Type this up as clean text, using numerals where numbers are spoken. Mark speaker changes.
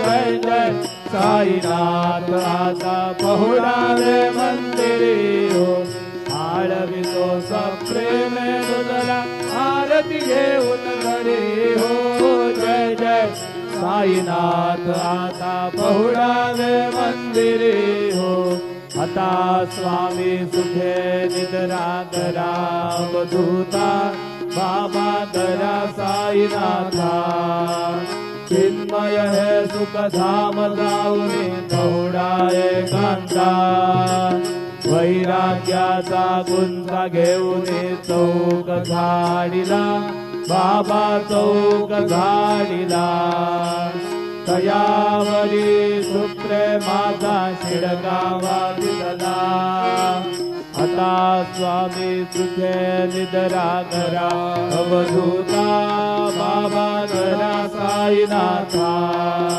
Speaker 1: जय जय साईनाथ आता पहुडावे मंदिरी हो आळवितो सप्रेमे तुझला आरती घेऊन घरी हो जय जय साईनाथ आता पहुडावे मंदिरी हो आता स्वामी सुखे निद्रा करा अवधूता बाबा करा साईनाथा चिन्मय है सुख धाम जाऊनी पहुडा एकांता वैराग्याचा गुंता घेऊनी चौक झाडीला बाबा चौक झाडीला तयावरी सुप्रे माझा शिडकावा दिसला आता स्वामी सुखे निद्रा करा अवधूता बाबा करा साईनाथा